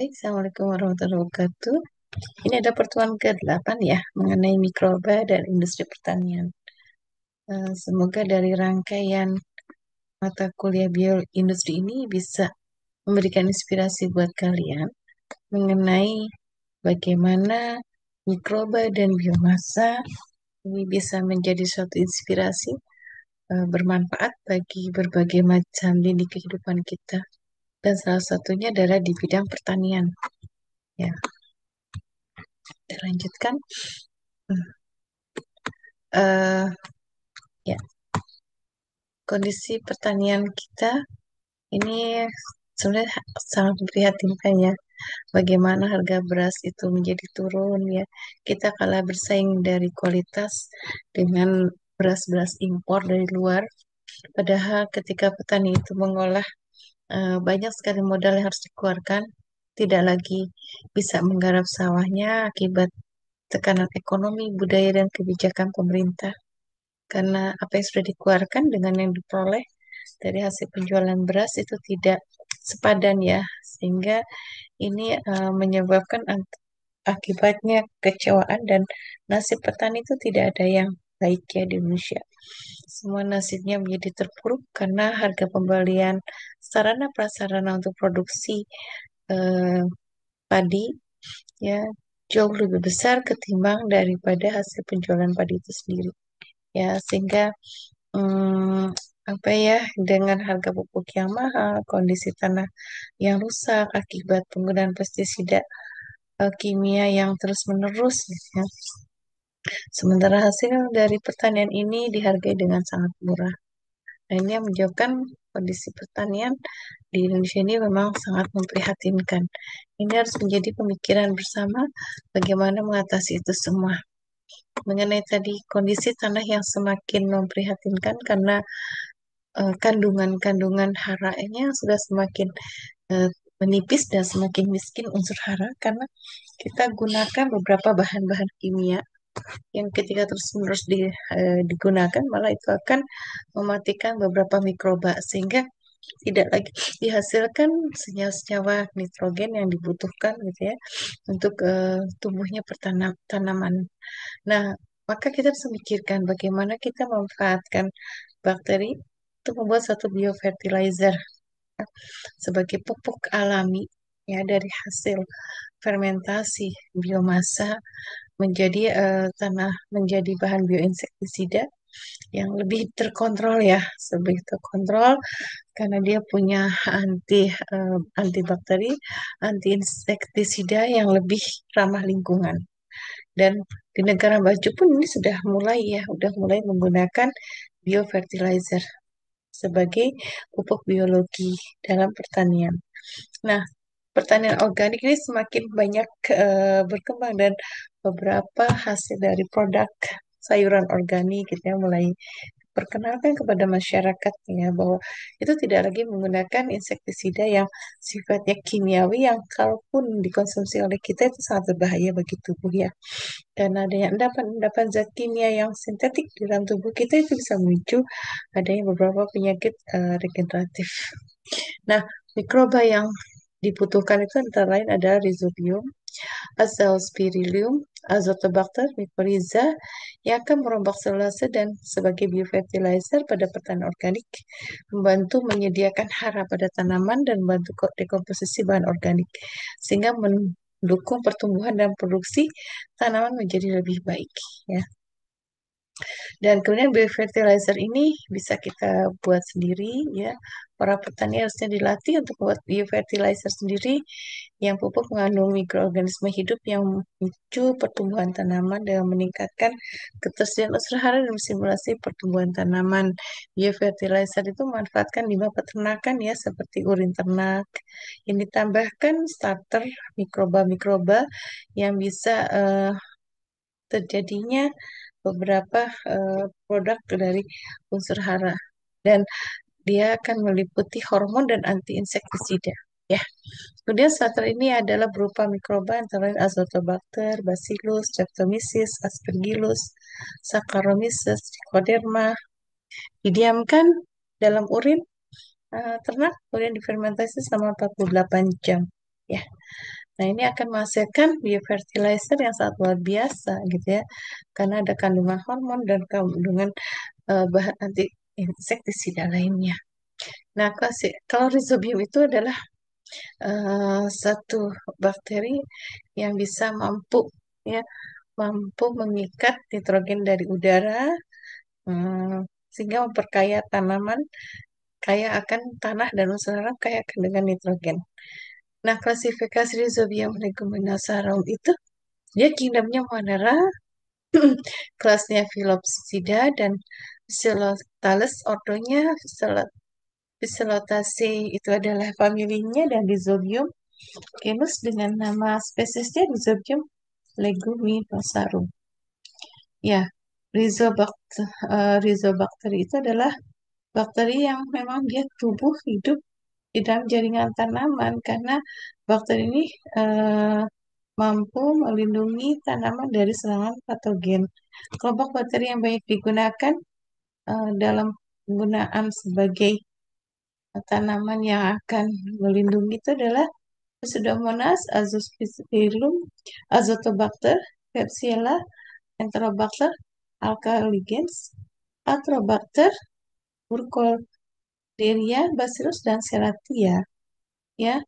Baik, Assalamualaikum warahmatullahi wabarakatuh. Ini ada pertemuan ke-8 ya, mengenai mikroba dan industri pertanian. Semoga dari rangkaian mata kuliah bioindustri ini bisa memberikan inspirasi buat kalian mengenai bagaimana mikroba dan biomasa ini bisa menjadi suatu inspirasi bermanfaat bagi berbagai macam lini kehidupan kita. Dan salah satunya adalah di bidang pertanian. Ya, kita lanjutkan. Eh, ya, kondisi pertanian kita ini sebenarnya sangat memprihatinkan ya. Bagaimana harga beras itu menjadi turun ya. Kita kalah bersaing dari kualitas dengan beras-beras impor dari luar. Padahal ketika petani itu mengolah banyak sekali modal yang harus dikeluarkan, tidak lagi bisa menggarap sawahnya akibat tekanan ekonomi, budaya, dan kebijakan pemerintah. Karena apa yang sudah dikeluarkan dengan yang diperoleh dari hasil penjualan beras itu tidak sepadan ya, sehingga ini menyebabkan akibatnya kecewaan dan nasib petani itu tidak ada yang baik ya di Indonesia. Semua nasibnya menjadi terpuruk karena harga pembelian sarana prasarana untuk produksi eh, padi ya jauh lebih besar ketimbang daripada hasil penjualan padi itu sendiri. Ya, sehingga hmm, apa ya, dengan harga pupuk yang mahal, kondisi tanah yang rusak akibat penggunaan pestisida kimia yang terus-menerus, ya. Sementara hasil dari pertanian ini dihargai dengan sangat murah. Nah, ini yang menyebabkan kondisi pertanian di Indonesia ini memang sangat memprihatinkan. Ini harus menjadi pemikiran bersama bagaimana mengatasi itu semua. Mengenai tadi kondisi tanah yang semakin memprihatinkan karena kandungan-kandungan haranya sudah semakin eh, menipis dan semakin miskin unsur hara karena kita gunakan beberapa bahan-bahan kimia yang ketika terus-menerus digunakan malah itu akan mematikan beberapa mikroba sehingga tidak lagi dihasilkan senyawa-senyawa nitrogen yang dibutuhkan gitu ya untuk tumbuhnya tanaman. Nah, maka kita harus memikirkan bagaimana kita memanfaatkan bakteri untuk membuat satu biofertilizer sebagai pupuk alami ya dari hasil fermentasi biomasa menjadi tanah menjadi bahan bioinsektisida yang lebih terkontrol ya, lebih terkontrol karena dia punya antibakteri, anti insektisida yang lebih ramah lingkungan. Dan di negara maju pun ini sudah mulai ya, udah mulai menggunakan biofertilizer sebagai pupuk biologi dalam pertanian. Nah, pertanian organik ini semakin banyak berkembang dan beberapa hasil dari produk sayuran organik gitu ya mulai perkenalkan kepada masyarakat ya bahwa itu tidak lagi menggunakan insektisida yang sifatnya kimiawi yang kalaupun dikonsumsi oleh kita itu sangat berbahaya bagi tubuh ya. Karena adanya endapan-endapan zat kimia yang sintetik di dalam tubuh kita itu bisa memicu adanya beberapa penyakit regeneratif. Nah, mikroba yang dibutuhkan itu antara lain adalah Rhizobium, Azospirillum, Azotobacter mycorrhiza yang akan merombak selulase dan sebagai biofertilizer pada pertanian organik, membantu menyediakan hara pada tanaman dan membantu dekomposisi bahan organik, sehingga mendukung pertumbuhan dan produksi tanaman menjadi lebih baik. Ya. Dan kemudian biofertilizer ini bisa kita buat sendiri ya. Para petani harusnya dilatih untuk buat biofertilizer sendiri yang pupuk mengandung mikroorganisme hidup yang memicu pertumbuhan tanaman dan meningkatkan ketersediaan unsur hara dan simulasi pertumbuhan tanaman. Biofertilizer itu memanfaatkan limbah peternakan ya seperti urin ternak yang ditambahkan starter mikroba-mikroba yang bisa terjadinya beberapa produk dari unsur hara dan dia akan meliputi hormon dan anti insektisida ya. Kemudian starter ini adalah berupa mikroba antara lain Azotobacter, Bacillus, Streptomyces, Aspergillus, Saccharomyces, Trichoderma didiamkan dalam urin ternak kemudian difermentasi selama 48 jam ya. Nah, ini akan menghasilkan biofertilizer yang sangat luar biasa gitu ya. Karena ada kandungan hormon dan kandungan bahan anti insektisida lainnya. Nah, kalau Rhizobium itu adalah satu bakteri yang bisa ya mampu mengikat nitrogen dari udara, sehingga memperkaya tanaman kaya akan tanah dan unsur hara kaya akan dengan nitrogen. Nah, klasifikasi Rhizobium leguminosarum itu dia kingdomnya Monera, kelasnya Phylloxera dan Phyllotales, ordonya Phyllotacea itu adalah familinya, dan Rhizobium genus dengan nama spesiesnya Rhizobium leguminosarum. Ya, Rhizobacter itu adalah bakteri yang memang dia tumbuh hidup di dalam jaringan tanaman, karena bakteri ini eh, mampu melindungi tanaman dari serangan patogen. Kelompok bakteri yang banyak digunakan dalam penggunaan sebagai tanaman yang akan melindungi itu adalah Pseudomonas, Azospirillum, Azotobacter, Klebsiella, Enterobacter, Alcaligens, Atrobacter, Burkholderia, Bacillus, dan Serratia. Ya,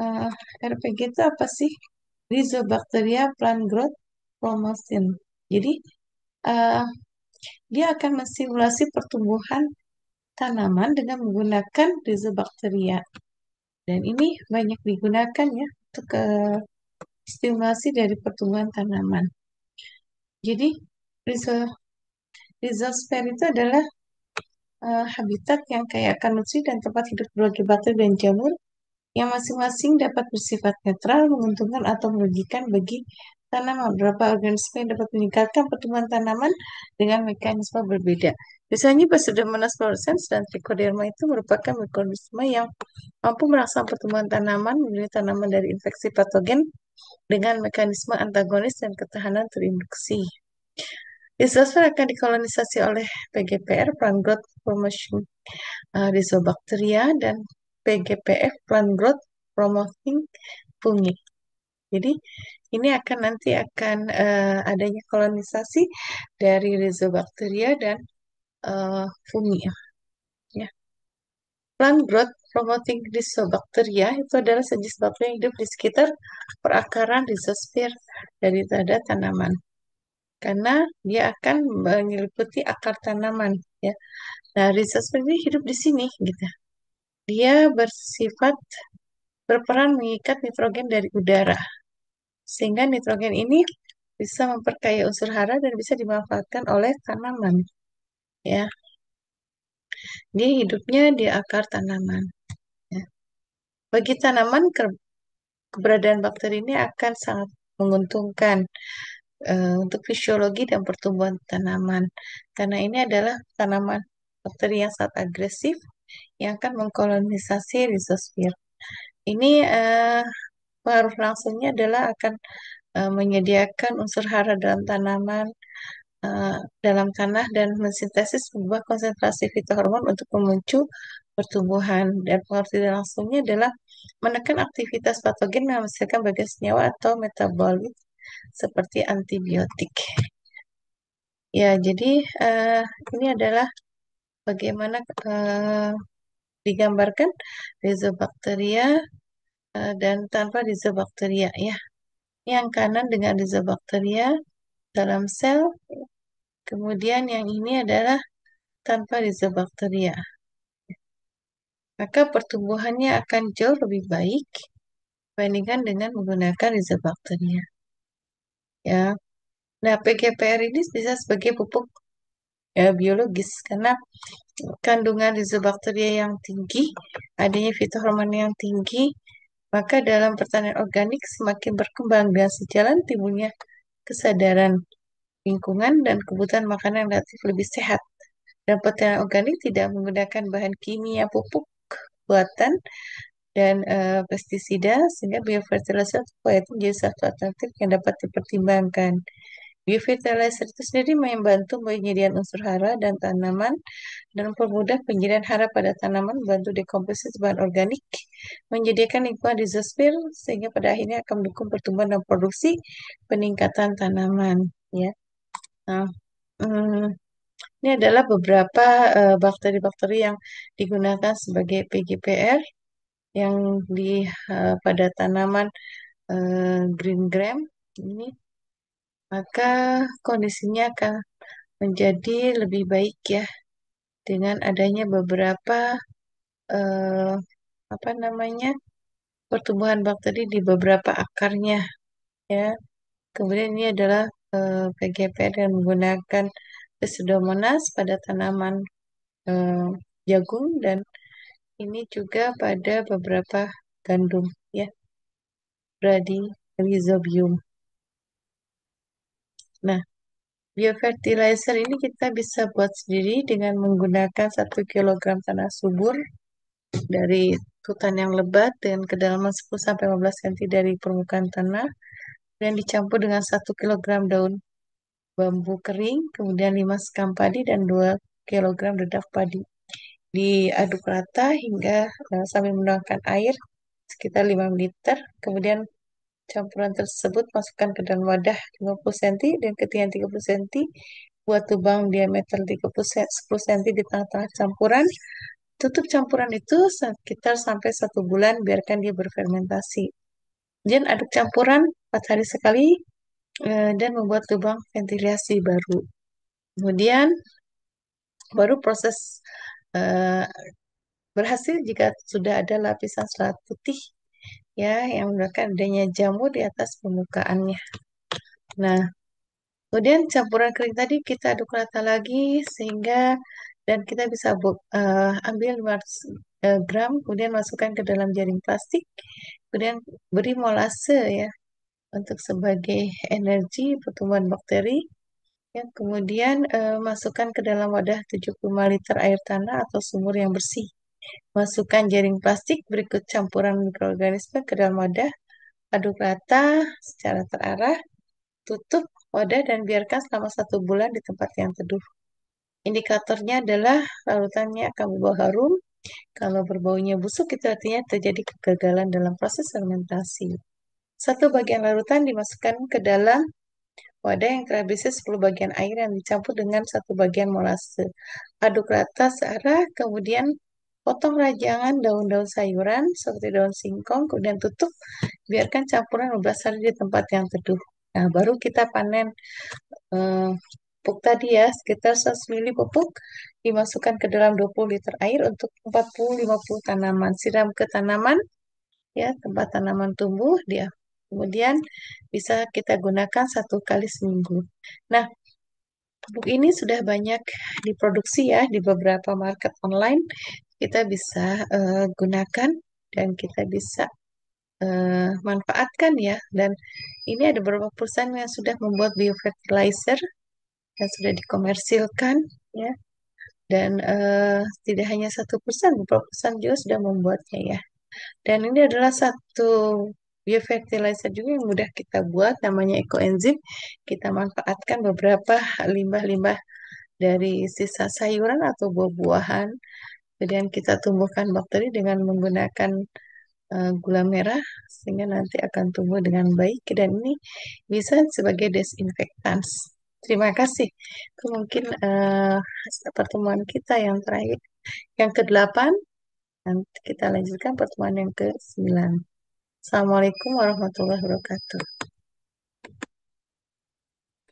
eh, RPG itu apa sih? Rhizobacteria Plant Growth Promotion. Jadi, eh, dia akan mensimulasi pertumbuhan tanaman dengan menggunakan Rhizobacteria. Dan ini banyak digunakan ya untuk stimulasi dari pertumbuhan tanaman. Jadi, rhizosfer itu adalah habitat yang kaya akan nutrisi dan tempat hidup berbagai bakteri dan jamur yang masing-masing dapat bersifat netral, menguntungkan atau merugikan bagi tanaman. Beberapa organisme yang dapat meningkatkan pertumbuhan tanaman dengan mekanisme berbeda. Misalnya Pseudomonas fluorescens dan Trichoderma itu merupakan mikroorganisme yang mampu merangsang pertumbuhan tanaman, melindungi tanaman dari infeksi patogen dengan mekanisme antagonis dan ketahanan terinduksi. Rhizosfer akan dikolonisasi oleh PGPR, Plant Growth Promotion Rhizobacteria, dan PGPF, Plant Growth Promoting Fungi. Jadi ini akan adanya kolonisasi dari Rhizobacteria dan fungi. Ya. Plant Growth Promoting Rhizobacteria itu adalah sejenis bakteri yang hidup di sekitar perakaran rhizosfer daripada tanaman, karena dia akan menyeliputi akar tanaman, ya. Nah, rhizosfer ini hidup di sini gitu. Dia berperan mengikat nitrogen dari udara, sehingga nitrogen ini bisa memperkaya unsur hara dan bisa dimanfaatkan oleh tanaman, ya. Dia hidupnya di akar tanaman, ya. Bagi tanaman, keberadaan bakteri ini akan sangat menguntungkan untuk fisiologi dan pertumbuhan tanaman, karena ini adalah tanaman bakteri yang sangat agresif yang akan mengkolonisasi rhizosfer. Ini pengaruh langsungnya adalah akan menyediakan unsur hara dalam tanaman, eh, dalam tanah, dan mensintesis sebuah konsentrasi fitohormon untuk memicu pertumbuhan. Dan pengaruh tidak langsungnya adalah menekan aktivitas patogen yang menghasilkan bagian senyawa atau metabolit seperti antibiotik. Ya, jadi eh, ini adalah bagaimana digambarkan Rhizobacteria dan tanpa Rhizobacteria, ya. Yang kanan dengan Rhizobacteria dalam sel, kemudian yang ini adalah tanpa Rhizobacteria. Maka pertumbuhannya akan jauh lebih baik dibandingkan dengan menggunakan Rhizobacteria. Ya. Nah, PGPR ini bisa sebagai pupuk biologis karena kandungan Rhizobacteria yang tinggi, adanya fitohormon yang tinggi, maka dalam pertanian organik semakin berkembang dan sejalan timbulnya kesadaran lingkungan dan kebutuhan makanan yang relatif lebih sehat. Dan pertanian organik tidak menggunakan bahan kimia pupuk buatan dan pestisida, sehingga biofertilizer itu menjadi satu alternatif yang dapat dipertimbangkan. Biofertilizer itu sendiri membantu penyediaan unsur hara dan tanaman dan mempermudah penyediaan hara pada tanaman, membantu dekomposisi bahan organik menyediakan lingkungan rizosfer sehingga pada akhirnya akan mendukung pertumbuhan dan produksi peningkatan tanaman. Ya, nah, hmm, ini adalah beberapa bakteri-bakteri yang digunakan sebagai PGPR yang pada tanaman green gram ini, maka kondisinya akan menjadi lebih baik ya dengan adanya beberapa eh, apa namanya pertumbuhan bakteri di beberapa akarnya ya. Kemudian ini adalah PGPR yang menggunakan Pseudomonas pada tanaman eh, jagung dan ini juga pada beberapa gandum ya, Bradyrhizobium. Nah, biofertilizer ini kita bisa buat sendiri dengan menggunakan 1 kilogram tanah subur dari hutan yang lebat dengan kedalaman 10 sampai 15 cm dari permukaan tanah dan dicampur dengan 1 kilogram daun bambu kering, kemudian 5 sekam padi dan 2 kilogram dedak padi. Diaduk rata hingga sambil menuangkan air sekitar 5 liter. Kemudian campuran tersebut masukkan ke dalam wadah 50 cm dan ketinggian 30 cm. Buat lubang diameter 10 cm di tengah-tengah campuran. Tutup campuran itu sekitar sampai 1 bulan, biarkan dia berfermentasi. Kemudian aduk campuran 4 hari sekali dan membuat lubang ventilasi baru. Kemudian baru proses eh, berhasil jika sudah ada lapisan serat putih ya yang menunjukkan adanya jamur di atas permukaannya. Nah, kemudian campuran kering tadi kita aduk rata lagi sehingga dan kita bisa ambil 500 gram, kemudian masukkan ke dalam jaring plastik, kemudian beri molase ya untuk sebagai energi pertumbuhan bakteri. Ya, kemudian masukkan ke dalam wadah 75 liter air tanah atau sumur yang bersih. Masukkan jaring plastik berikut campuran mikroorganisme ke dalam wadah, aduk rata secara terarah, tutup wadah dan biarkan selama 1 bulan di tempat yang teduh. Indikatornya adalah larutannya akan berbau harum. Kalau berbaunya busuk itu artinya terjadi kegagalan dalam proses fermentasi. 1 bagian larutan dimasukkan ke dalam wadah yang telah berisi 10 bagian air yang dicampur dengan 1 bagian molase. Aduk rata searah, kemudian potong rajangan daun-daun sayuran seperti daun singkong, kemudian tutup, biarkan campuran 15 hari di tempat yang teduh. Nah, baru kita panen pupuk tadi ya, sekitar 100 ml pupuk dimasukkan ke dalam 20 liter air untuk 40-50 tanaman. Siram ke tanaman ya, tempat tanaman tumbuh dia. Kemudian bisa kita gunakan 1 kali seminggu. Nah, pupuk ini sudah banyak diproduksi ya di beberapa market online. Kita bisa gunakan dan kita bisa manfaatkan ya. Dan ini ada beberapa perusahaan yang sudah membuat biofertilizer yang sudah dikomersilkan ya. Dan tidak hanya satu perusahaan, beberapa perusahaan juga sudah membuatnya ya. Dan ini adalah satu biofertilizer juga yang mudah kita buat, namanya ekoenzim. Kita manfaatkan beberapa limbah-limbah dari sisa sayuran atau buah-buahan. Kemudian kita tumbuhkan bakteri dengan menggunakan gula merah sehingga nanti akan tumbuh dengan baik dan ini bisa sebagai desinfektan. Terima kasih. Itu mungkin pertemuan kita yang terakhir, yang ke-8. Nanti kita lanjutkan pertemuan yang ke-9. Assalamualaikum warahmatullahi wabarakatuh.